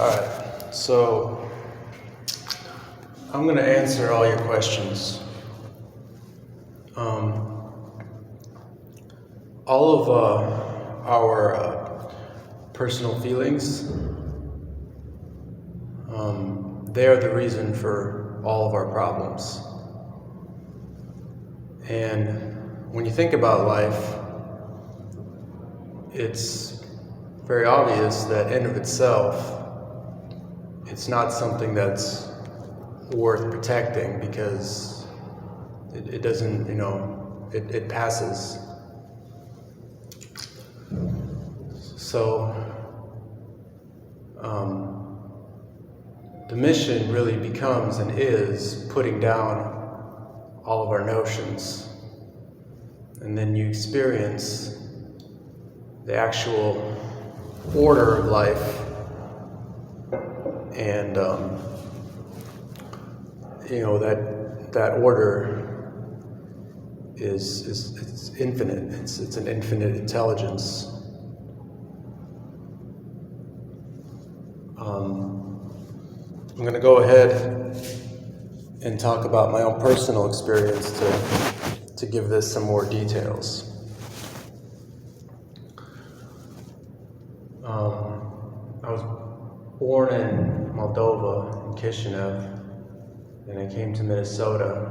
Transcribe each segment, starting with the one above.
Alright, so I'm going to answer all your questions. All of our personal feelings, they are the reason for all of our problems. And when you think about life, it's very obvious that in of itself, it's not something that's worth protecting because it doesn't, it passes. So the mission really becomes and is putting down all of our notions, and then you experience the actual order of life, and that order is infinite. It's an infinite intelligence. I'm going to go ahead and talk about my own personal experience to give this some more details. I was born in Moldova, in Kishinev, and I came to Minnesota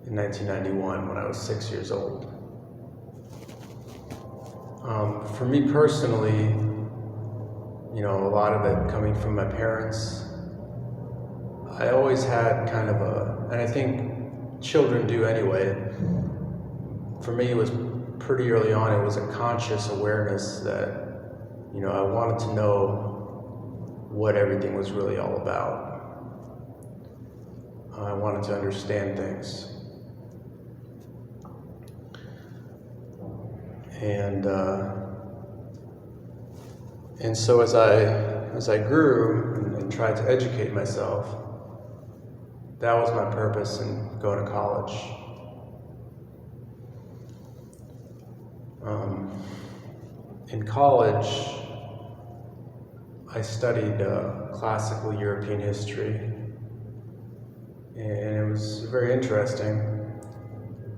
in 1991 when I was 6 years old. For me personally, a lot of it coming from my parents, I always had kind of and I think children do anyway, for me it was pretty early on, it was a conscious awareness that, I wanted to know what everything was really all about. I wanted to understand things. And so as I grew and tried to educate myself, that was my purpose in going to college. In college, I studied classical European history, and it was very interesting,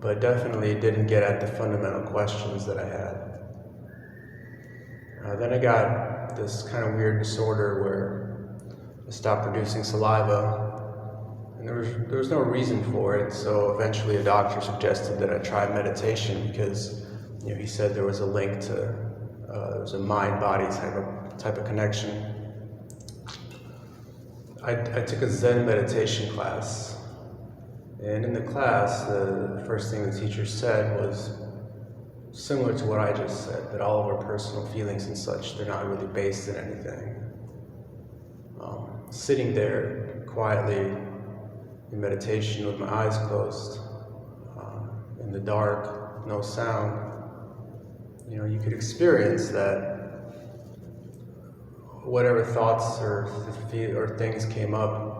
but definitely didn't get at the fundamental questions that I had. Then I got this kind of weird disorder where I stopped producing saliva, and there was no reason for it, so eventually a doctor suggested that I try meditation because he said there was a link to, there was a mind-body type of connection. I took a Zen meditation class, and in the class, the first thing the teacher said was similar to what I just said, that all of our personal feelings and such, they're not really based in anything. Sitting there quietly in meditation with my eyes closed, in the dark, no sound, you could experience that whatever thoughts or things came up,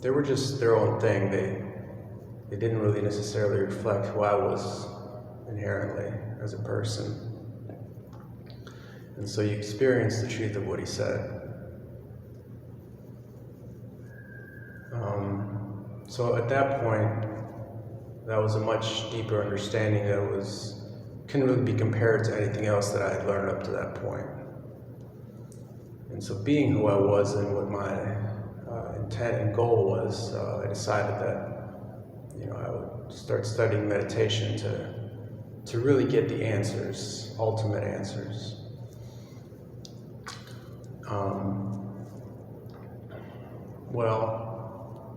they were just their own thing. They didn't really necessarily reflect who I was inherently as a person. And so you experience the truth of what he said. So at that point, that was a much deeper understanding that couldn't really be compared to anything else that I had learned up to that point. And so being who I was and what my intent and goal was, I decided that I would start studying meditation to really get the answers, ultimate answers.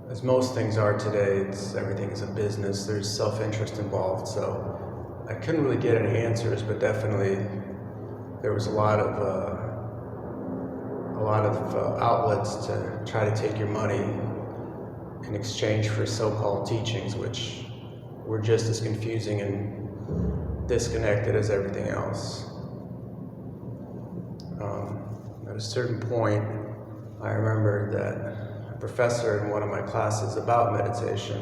As most things are today, everything is a business. There's self-interest involved, so I couldn't really get any answers, but definitely there was a lot of outlets to try to take your money in exchange for so-called teachings, which were just as confusing and disconnected as everything else. At a certain point, I remember that a professor in one of my classes about meditation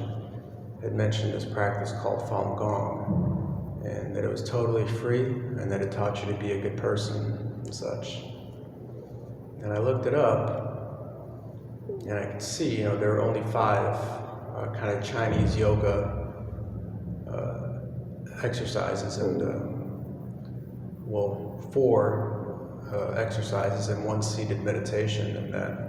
had mentioned this practice called Falun Gong, and that it was totally free, and that it taught you to be a good person and such. And I looked it up, and I could see, there are only 5 kind of Chinese yoga exercises, and 4 exercises and 1 seated meditation, and that,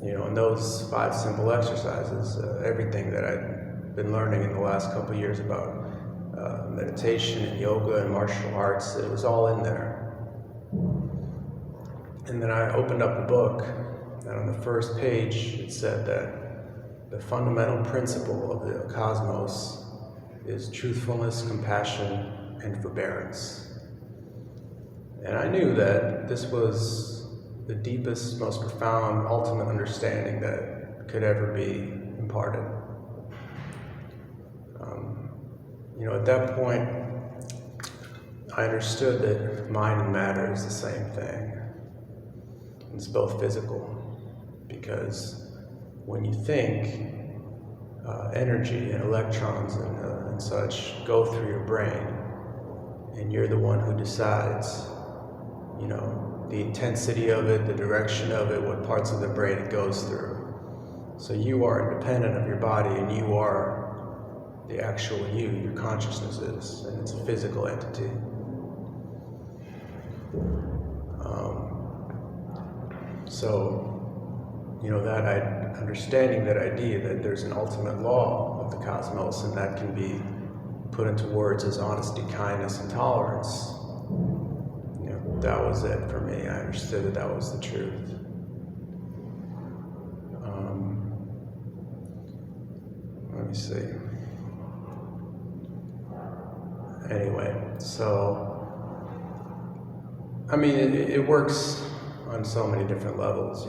in those 5 simple exercises, everything that I'd been learning in the last couple of years about meditation and yoga and martial arts, it was all in there. And then I opened up the book, and on the first page it said that the fundamental principle of the cosmos is truthfulness, compassion, and forbearance. And I knew that this was the deepest, most profound, ultimate understanding that could ever be imparted. At that point, I understood that mind and matter is the same thing. It's both physical, because when you think, energy and electrons and such go through your brain, and you're the one who decides, the intensity of it, the direction of it, what parts of the brain it goes through. So you are independent of your body, and you are the actual you, your consciousness is, and it's a physical entity. That understanding that idea that there's an ultimate law of the cosmos, and that can be put into words as honesty, kindness, and tolerance, that was it for me. I understood that was the truth. Let me see. Anyway, it works on so many different levels,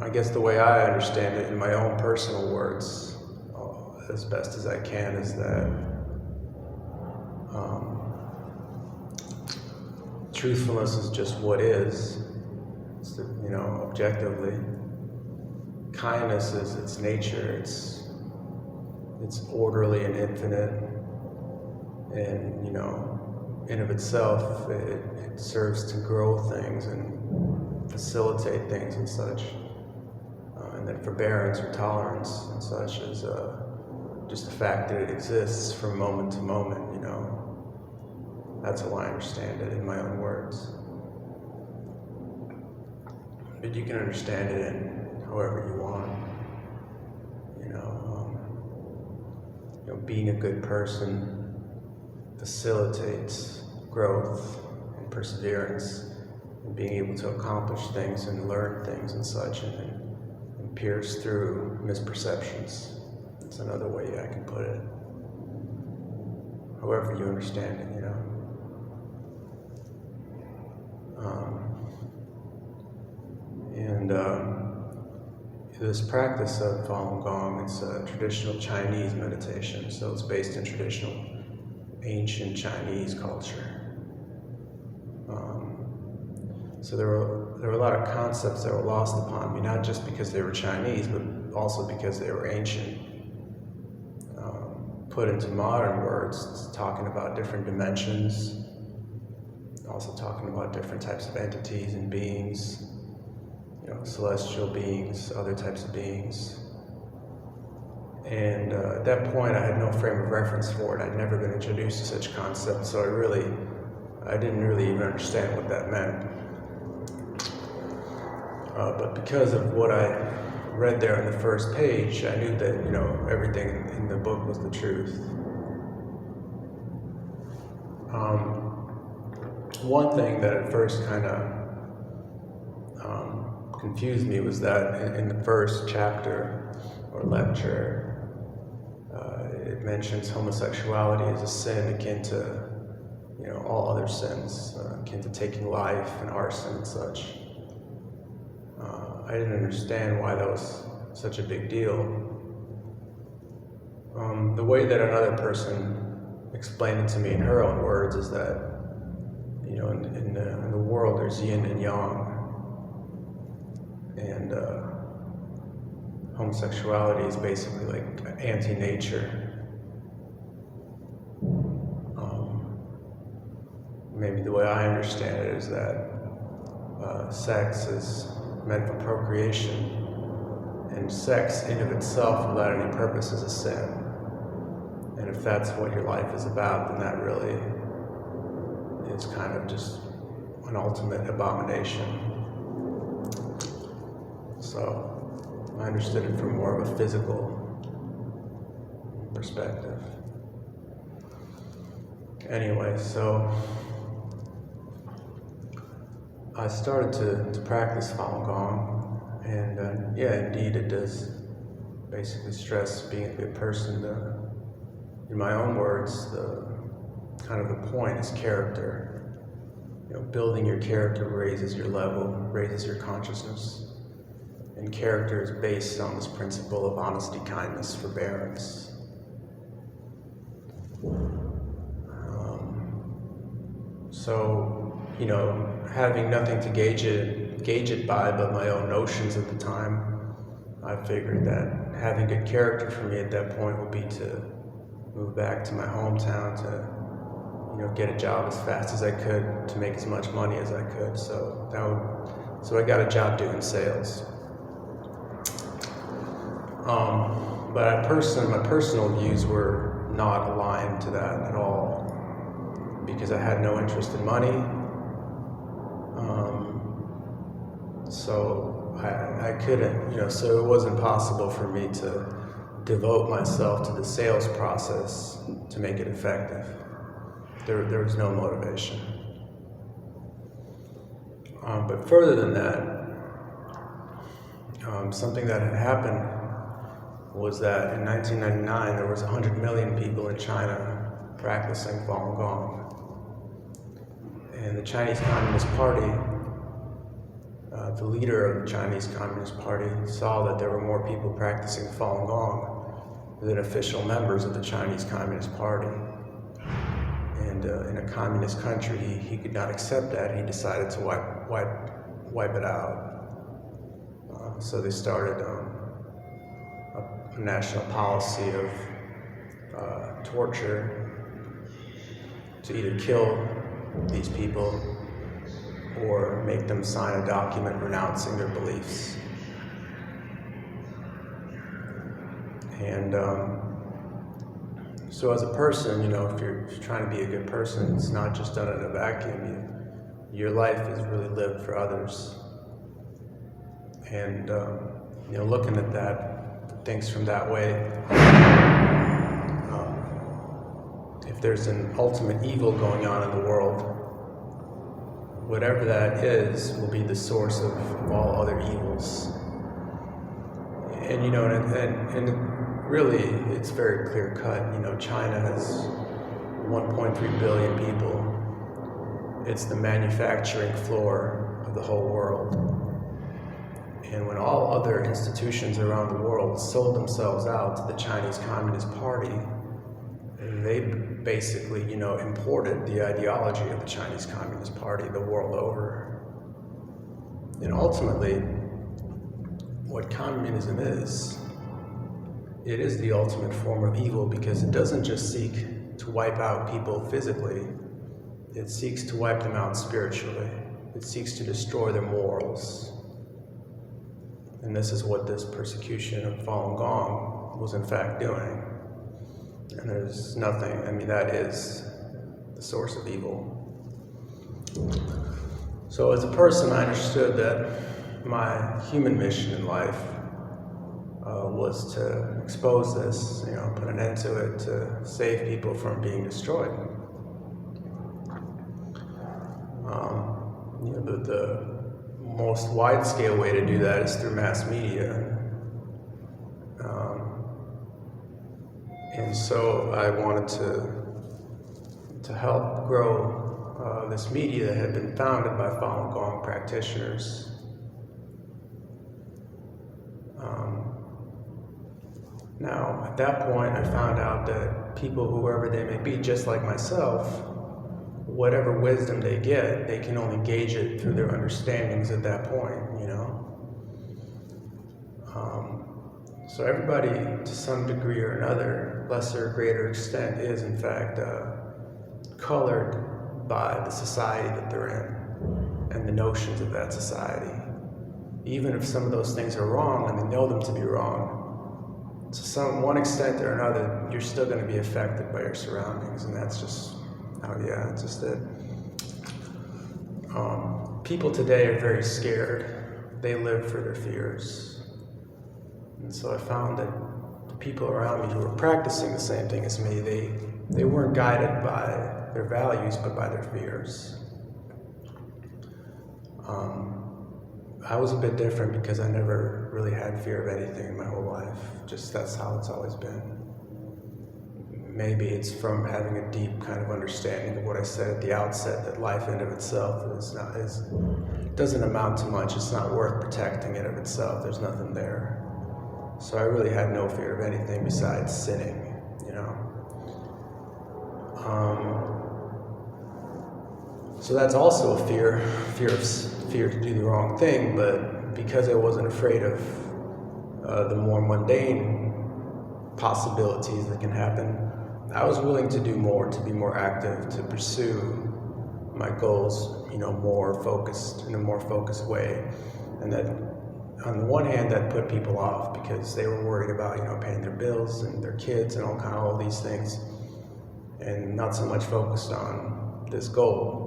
I guess the way I understand it in my own personal words, as best as I can, is that truthfulness is just what is. It's objectively. Kindness is its nature. It's orderly and infinite, and in of itself, it serves to grow things and facilitate things and such. And then forbearance or tolerance and such is just the fact that it exists from moment to moment. That's how I understand it in my own words. But you can understand it in however you want. Being a good person facilitates growth and perseverance, and being able to accomplish things and learn things and such, and pierce through misperceptions. That's another way I can put it. However you understand it, this practice of Falun Gong, it's a traditional Chinese meditation, so it's based in traditional ancient Chinese culture. So there were a lot of concepts that were lost upon me, not just because they were Chinese, but also because they were ancient. Put into modern words, talking about different dimensions, also talking about different types of entities and beings, celestial beings, other types of beings. And at that point, I had no frame of reference for it. I'd never been introduced to such concepts, so I didn't really even understand what that meant. But because of what I read there on the first page, I knew that, everything in the book was the truth. One thing that at first kind of confused me was that in the first chapter or lecture, it mentions homosexuality as a sin akin to, all other sins, akin to taking life and arson and such. I didn't understand why that was such a big deal. The way that another person explained it to me in her own words is that, in the world there's yin and yang, and homosexuality is basically like anti-nature. maybe the way I understand it is that sex is meant for procreation, and sex in of itself without any purpose is a sin. And if that's what your life is about, then that really is kind of just an ultimate abomination. So I understood it from more of a physical perspective. Anyway, so I started to practice Falun Gong, and yeah, indeed it does basically stress being a good person. In my own words, the point is character. You know, building your character raises your level, raises your consciousness, and character is based on this principle of honesty, kindness, forbearance. So, you know, having nothing to gauge it by but my own notions at the time, I figured that having good character for me at that point would be to move back to my hometown, to, you know, get a job as fast as I could, to make as much money as I could. So I got a job doing sales. But my personal views were not aligned to that at all, because I had no interest in money. So I couldn't, you know, so it wasn't possible for me to devote myself to the sales process to make it effective. There was no motivation. But further than that, something that had happened was that in 1999 there was 100 million people in China practicing Falun Gong. And the Chinese Communist Party, the leader of the Chinese Communist Party, saw that there were more people practicing Falun Gong than official members of the Chinese Communist Party. And in a communist country, he could not accept that. He decided to wipe it out. So they started a national policy of torture to either kill these people or make them sign a document renouncing their beliefs. And so as a person, you know, if you're trying to be a good person, it's not just done in a vacuum. Your life is really lived for others. And you know, looking at that, things from that way, if there's an ultimate evil going on in the world, whatever that is will be the source of all other evils. And you know, and really, it's very clear cut. You know, China has 1.3 billion people. It's the manufacturing floor of the whole world. And when all other institutions around the world sold themselves out to the Chinese Communist Party, they basically, you know, imported the ideology of the Chinese Communist Party the world over. And ultimately, what communism is, it is the ultimate form of evil, because it doesn't just seek to wipe out people physically, it seeks to wipe them out spiritually. It seeks to destroy their morals. And this is what this persecution of Falun Gong was in fact doing. And there's nothing, I mean, that is the source of evil. So as a person, I understood that my human mission in life was to expose this, you know, put an end to it, to save people from being destroyed. You know, the most wide-scale way to do that is through mass media. And so I wanted to help grow this media that had been founded by Falun Gong practitioners. Now, at that point, I found out that people, whoever they may be, just like myself, whatever wisdom they get, they can only gauge it through their understandings at that point, you know? So everybody, to some degree or another, lesser or greater extent, is in fact colored by the society that they're in and the notions of that society. Even if some of those things are wrong and they know them to be wrong, to one extent or another, you're still going to be affected by your surroundings, and that's just, it's just it. People today are very scared. They live for their fears. And so I found that the people around me who were practicing the same thing as me, they weren't guided by their values, but by their fears. I was a bit different because I never really had fear of anything in my whole life. Just that's how it's always been. Maybe it's from having a deep kind of understanding of what I said at the outset, that life in of itself doesn't amount to much. It's not worth protecting in of itself. There's nothing there. So I really had no fear of anything besides sinning, you know. So that's also a fear to do the wrong thing, but because I wasn't afraid of the more mundane possibilities that can happen, I was willing to do more, to be more active, to pursue my goals, you know, in a more focused way. And that, on the one hand, that put people off because they were worried about, you know, paying their bills and their kids and all these things, and not so much focused on this goal.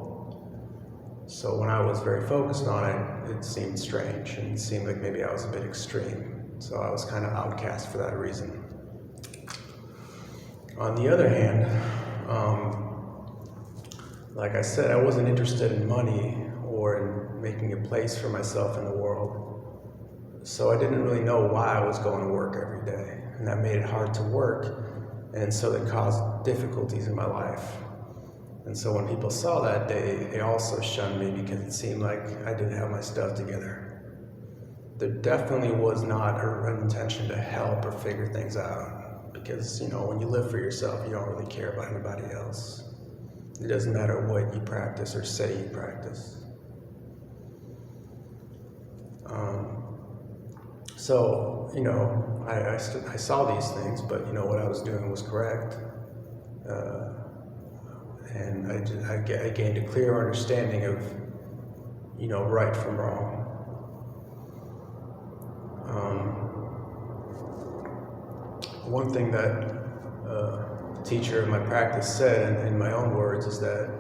So when I was very focused on it, it seemed strange, and it seemed like maybe I was a bit extreme. So I was kind of outcast for that reason. On the other hand, like I said, I wasn't interested in money or in making a place for myself in the world. So I didn't really know why I was going to work every day, and that made it hard to work, and so that caused difficulties in my life. And so when people saw that, they also shunned me because it seemed like I didn't have my stuff together. There definitely was not an intention to help or figure things out, because, you know, when you live for yourself, you don't really care about anybody else. It doesn't matter what you practice or say you practice. So, you know, I saw these things, but, you know, what I was doing was correct. And I gained a clear understanding of, you know, right from wrong. One thing that the teacher in my practice said, in my own words, is that,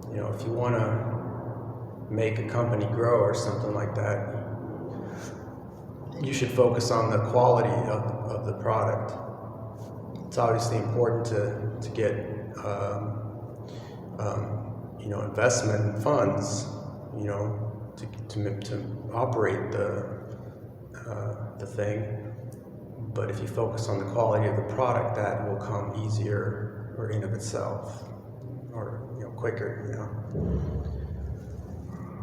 you know, if you want to make a company grow or something like that, you should focus on the quality of the product. It's obviously important to get you know, investment funds, you know, to operate the thing. But if you focus on the quality of the product, that will come easier or in of itself, or, you know, quicker, you know.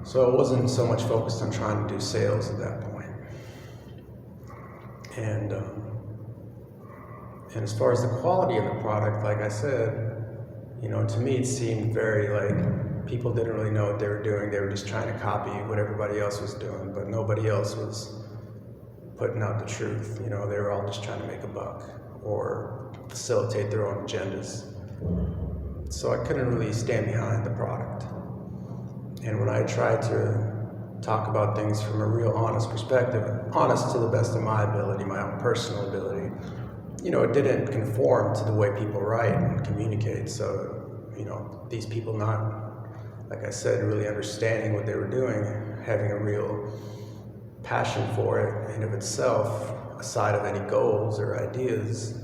So I wasn't so much focused on trying to do sales at that point. And as far as the quality of the product, like I said, you know, to me it seemed very like people didn't really know what they were doing. They were just trying to copy what everybody else was doing, but nobody else was putting out the truth. You know, they were all just trying to make a buck or facilitate their own agendas. So I couldn't really stand behind the product. And when I tried to talk about things from a real honest perspective, honest to the best of my ability, my own personal ability, you know, it didn't conform to the way people write and communicate. So, you know, these people not, like I said, really understanding what they were doing, having a real passion for it in of itself, aside of any goals or ideas,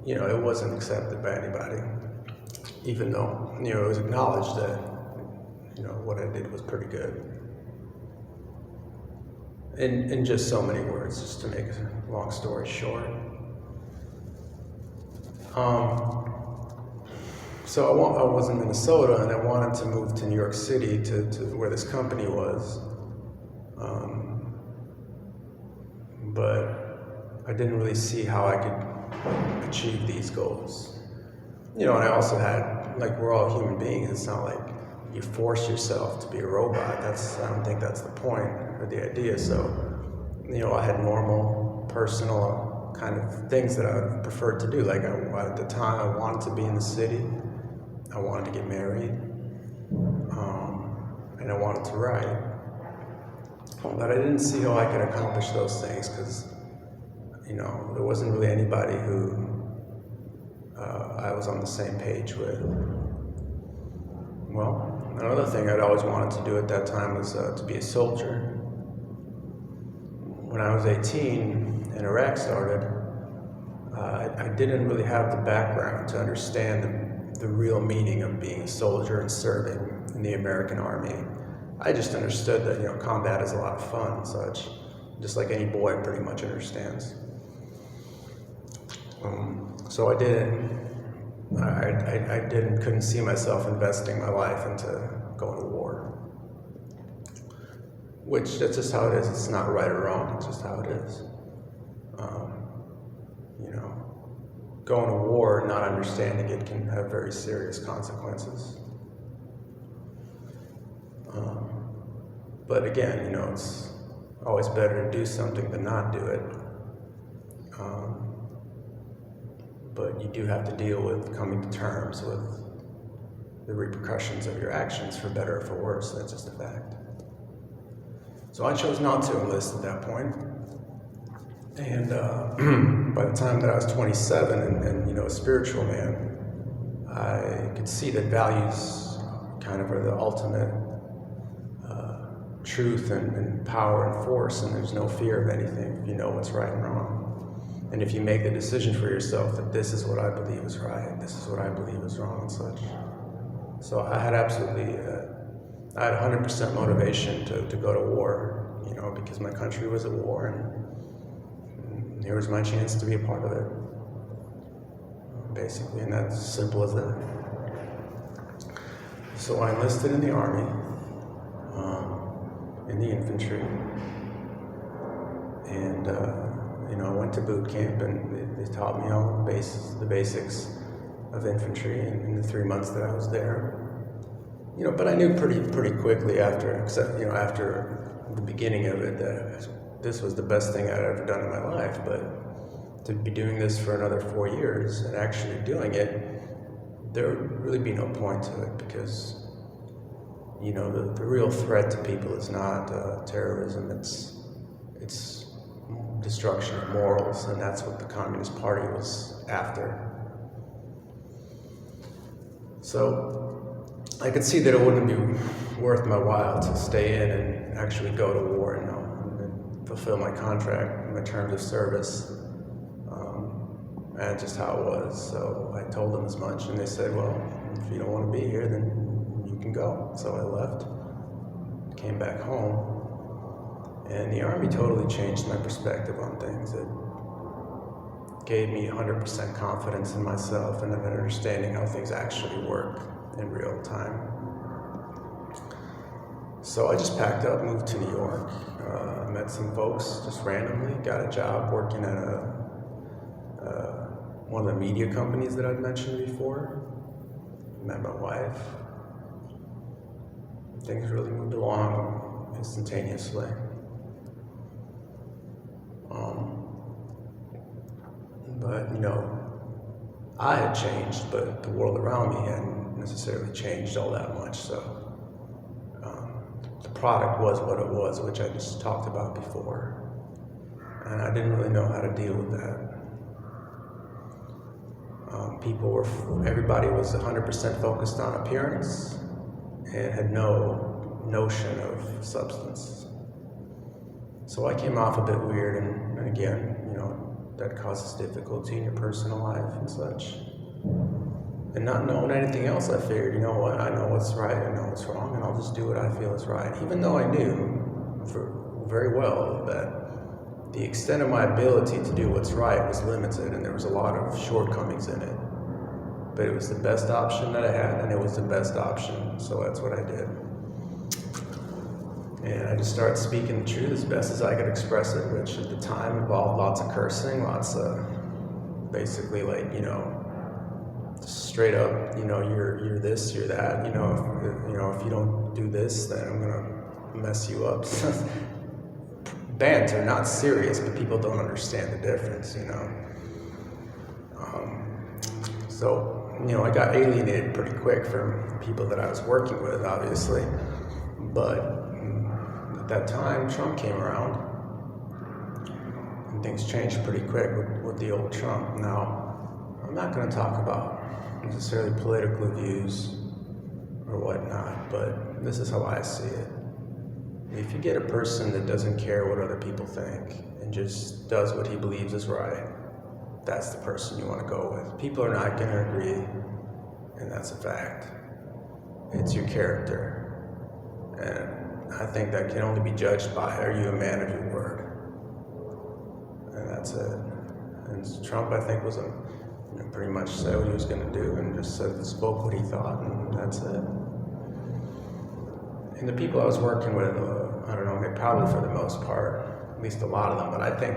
you know, it wasn't accepted by anybody, even though, you know, it was acknowledged that, you know, what I did was pretty good. In just so many words, just to make a long story short. So I was in Minnesota, and I wanted to move to New York City to where this company was. But I didn't really see how I could achieve these goals. You know, and I also had, like, we're all human beings. It's not like you force yourself to be a robot. I don't think that's the point or the idea. So, you know, I had normal, personal kind of things that I would prefer to do. Like, at the time, I wanted to be in the city. I wanted to get married. and I wanted to write. But I didn't see how I could accomplish those things because, there wasn't really anybody who I was on the same page with. Well, another thing I'd always wanted to do at that time was to be a soldier. When I was 18 and Iraq started, I didn't really have the background to understand the real meaning of being a soldier and serving in the American Army. I just understood that, combat is a lot of fun and such, just like any boy pretty much understands. So I couldn't see myself investing my life into going to war. Which, that's just how it is. It's not right or wrong, it's just how it is. Going to war and not understanding it can have very serious consequences. But again, it's always better to do something than not do it. But you do have to deal with coming to terms with the repercussions of your actions, for better or for worse. That's just a fact. So I chose not to enlist at that point. And by the time that I was 27 and a spiritual man, I could see that values kind of are the ultimate truth and power and force, and there's no fear of anything if you know what's right and wrong. And if you make the decision for yourself that this is what I believe is right, this is what I believe is wrong and such. So I had absolutely, I had 100% motivation to go to war, because my country was at war, and here was my chance to be a part of it, basically, and that's as simple as that. So I enlisted in the Army, in the infantry, and I went to boot camp, and they taught me all the basics of infantry in the 3 months that I was there. But I knew pretty quickly after the beginning of it that this was the best thing I'd ever done in my life. But to be doing this for another 4 years and actually doing it, there would really be no point to it, because the real threat to people is not terrorism, it's destruction of morals, and that's what the Communist Party was after. So I could see that it wouldn't be worth my while to stay in and actually go to war and fulfill my contract, my terms of service, and just how it was. So I told them as much, and they said, well, if you don't want to be here, then you can go. So I left, came back home, and the Army totally changed my perspective on things. It gave me 100% confidence in myself and an understanding how things actually work in real time. So I just packed up, moved to New York, met some folks just randomly, got a job working at one of the media companies that I'd mentioned before, met my wife. Things really moved along instantaneously. But I had changed, but the world around me hadn't necessarily changed all that much. So the product was what it was, which I just talked about before, and I didn't really know how to deal with that. Everybody was 100% focused on appearance and had no notion of substance. So I came off a bit weird, and again, that causes difficulty in your personal life and such. And not knowing anything else, I figured, I know what's right, I know what's wrong, and I'll just do what I feel is right. Even though I knew very well that the extent of my ability to do what's right was limited, and there was a lot of shortcomings in it. But it was the best option that I had, and it was the best option, so that's what I did. And I just started speaking the truth as best as I could express it, which at the time involved lots of cursing, lots of basically straight up, you're this, you're that, if you don't do this, then I'm gonna mess you up. Banter, not serious, but people don't understand the difference, So, I got alienated pretty quick from people that I was working with, obviously. But at that time, Trump came around, and things changed pretty quick with the old Trump. Now, I'm not going to talk about necessarily political views or whatnot, but this is how I see it. If you get a person that doesn't care what other people think and just does what he believes is right, that's the person you want to go with. People are not going to agree, and that's a fact. It's your character. And I think that can only be judged by, are you a man of your word? And that's it. And Trump, I think, was pretty much said what he was going to do and just spoke what he thought, and that's it. And the people I was working with, I don't know, they probably for the most part, at least a lot of them, but I think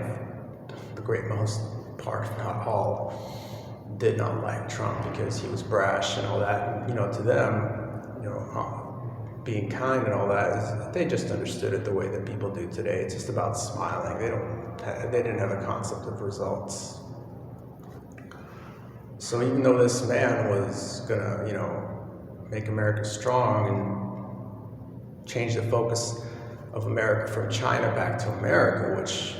the great most part, if not all, did not like Trump because he was brash and all that. And, to them, being kind and all that, they just understood it the way that people do today. It's just about smiling. They didn't have a concept of results. So even though this man was gonna, make America strong and change the focus of America from China back to America, which,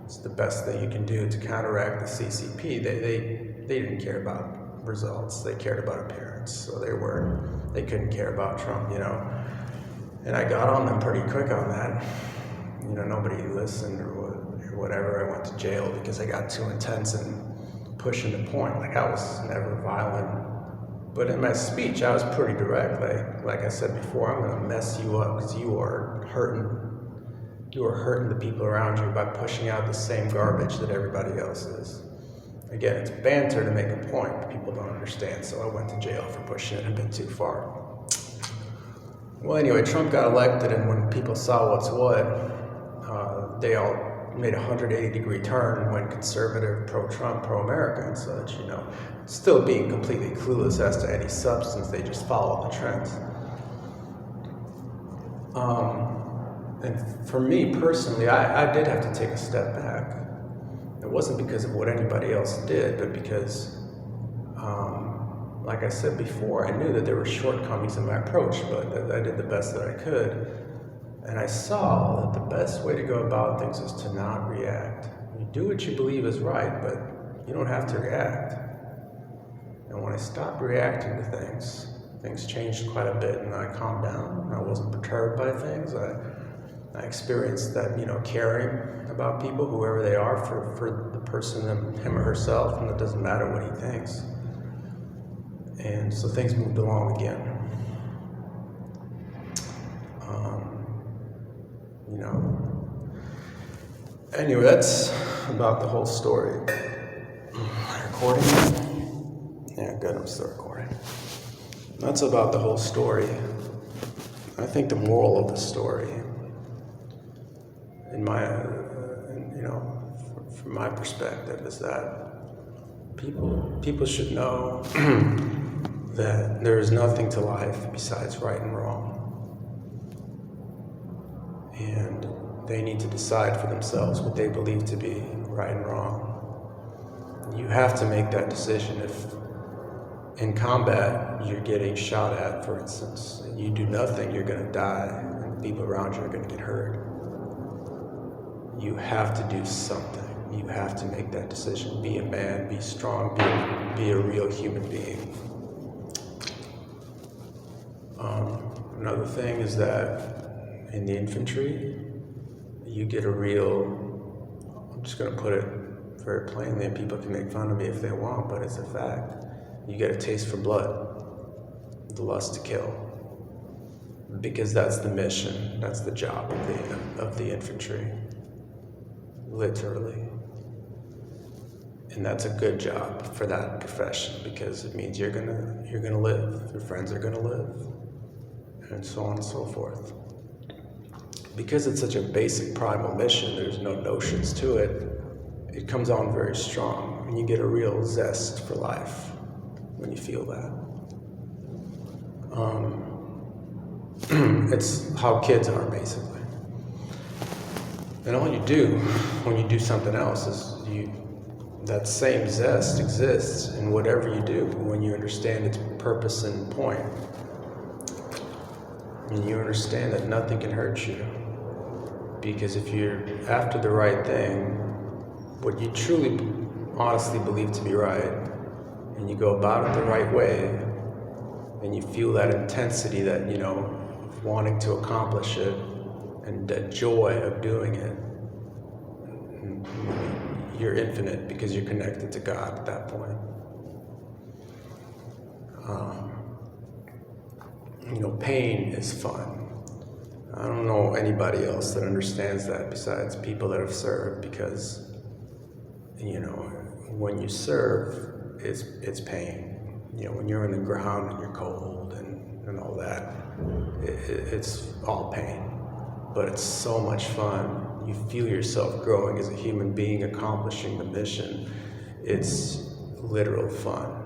is the best thing you can do to counteract the CCP, they didn't care about results. They cared about appearance. So they couldn't care about Trump, And I got on them pretty quick on that. Nobody listened or whatever. I went to jail because I got too intense and pushing the point. I was never violent, but in my speech I was pretty direct. Like I said before, I'm gonna mess you up because you are hurting the people around you by pushing out the same garbage that everybody else is. Again, it's banter to make a point, but people don't understand, so I went to jail for pushing it a bit too far. Well, anyway, Trump got elected, and when people saw what's what, they all made a 180-degree turn and went conservative, pro-Trump, pro-America and such, Still being completely clueless as to any substance, they just followed the trends. And for me personally, I did have to take a step back. It wasn't because of what anybody else did, but because, like I said before, I knew that there were shortcomings in my approach, but I did the best that I could. And I saw that the best way to go about things is to not react. You do what you believe is right, but you don't have to react. And when I stopped reacting to things changed quite a bit, and I calmed down. I wasn't perturbed by things. I experienced that, caring about people, whoever they are, for the person, him or herself, and it doesn't matter what he thinks. And so things moved along again. Anyway, that's about the whole story. Recording? Yeah, good, I'm still recording. That's about the whole story. I think the moral of the story, in my, from my perspective, is that people should know that there is nothing to life besides right and wrong. And they need to decide for themselves what they believe to be right and wrong. You have to make that decision. If in combat you're getting shot at, for instance, and you do nothing, you're going to die, and people around you are going to get hurt. You have to do something. You have to make that decision. Be a man, be strong, be a real human being. Another thing is that in the infantry, you get a real, I'm just going to put it very plainly, and people can make fun of me if they want, but it's a fact. You get a taste for blood, the lust to kill, because that's the mission, that's the job of the infantry, literally. And that's a good job for that profession, because it means you're gonna live, your friends are gonna live, and so on and so forth. Because it's such a basic primal mission, there's no notions to it, it comes on very strong, and you get a real zest for life when you feel that. It's how kids are, basically. And all you do when you do something else is that same zest exists in whatever you do when you understand its purpose and point. and you understand that nothing can hurt you. Because if you're after the right thing, what you truly, honestly believe to be right, and you go about it the right way, and you feel that intensity, that, wanting to accomplish it, and the joy of doing it, you're infinite because you're connected to God at that point. Pain is fun. I don't know anybody else that understands that besides people that have served, because, when you serve, it's pain. When you're in the ground and you're cold and all that, it's all pain. But it's so much fun. You feel yourself growing as a human being, accomplishing the mission. It's literal fun.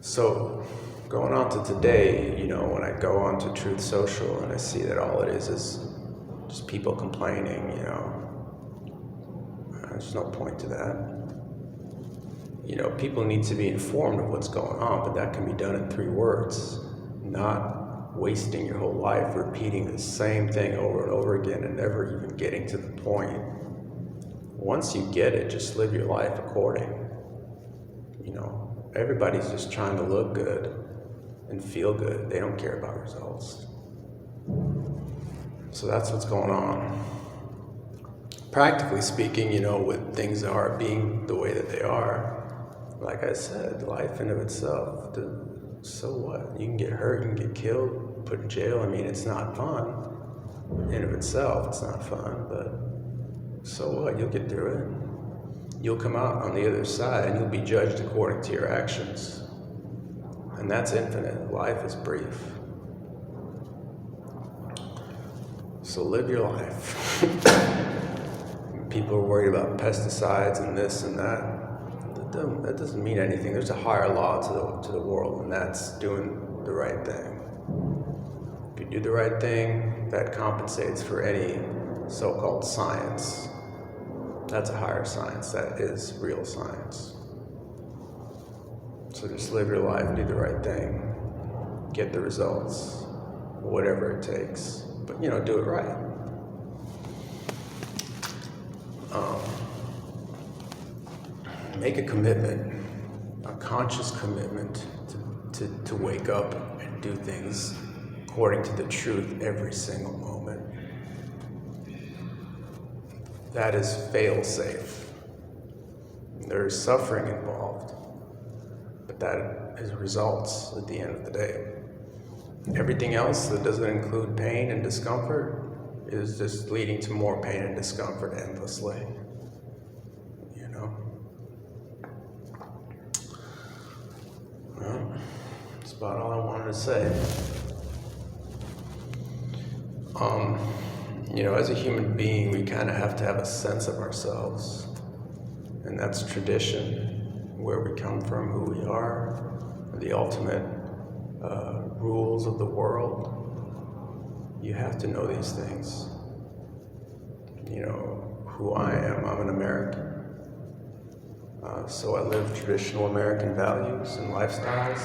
So going on to today, when I go on to Truth Social and I see that all it is just people complaining, there's no point to that. People need to be informed of what's going on, but that can be done in 3 words, not wasting your whole life repeating the same thing over and over again and never even getting to the point. Once you get it, just live your life according. Everybody's just trying to look good and feel good. They don't care about results. So that's what's going on. Practically speaking, with things are being the way that they are, like I said, life in of itself, so what? You can get hurt, you can get killed, put in jail. It's not fun. In of itself, it's not fun, but so what? You'll get through it. You'll come out on the other side and you'll be judged according to your actions. And that's infinite. Life is brief. So live your life. People are worried about pesticides and this and that. That doesn't mean anything. There's a higher law to the world, and that's doing the right thing. If you do the right thing, that compensates for any so-called science. That's a higher science. That is real science. So just live your life, do the right thing, get the results, whatever it takes. But, do it right. Make a commitment, a conscious commitment to wake up and do things according to the truth every single moment. That is fail-safe. There is suffering involved, but that is results at the end of the day. Everything else that doesn't include pain and discomfort is just leading to more pain and discomfort endlessly. Well, that's about all I wanted to say. As a human being, we kind of have to have a sense of ourselves. And that's tradition, where we come from, who we are, the ultimate rules of the world. You have to know these things. Who I am. I'm an American. So I live traditional American values and lifestyles.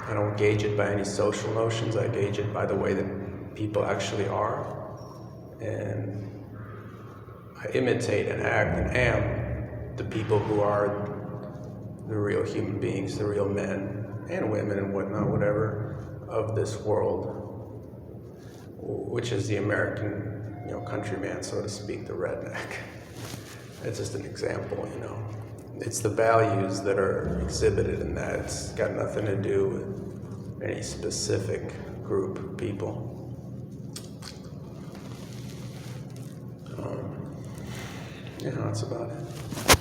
I don't gauge it by any social notions. I gauge it by the way that people actually are. And I imitate and act and am the people who are the real human beings, the real men and women and whatnot, whatever, of this world, which is the American, countryman, so to speak, the redneck. It's just an example, It's the values that are exhibited in that. It's got nothing to do with any specific group of people. That's about it.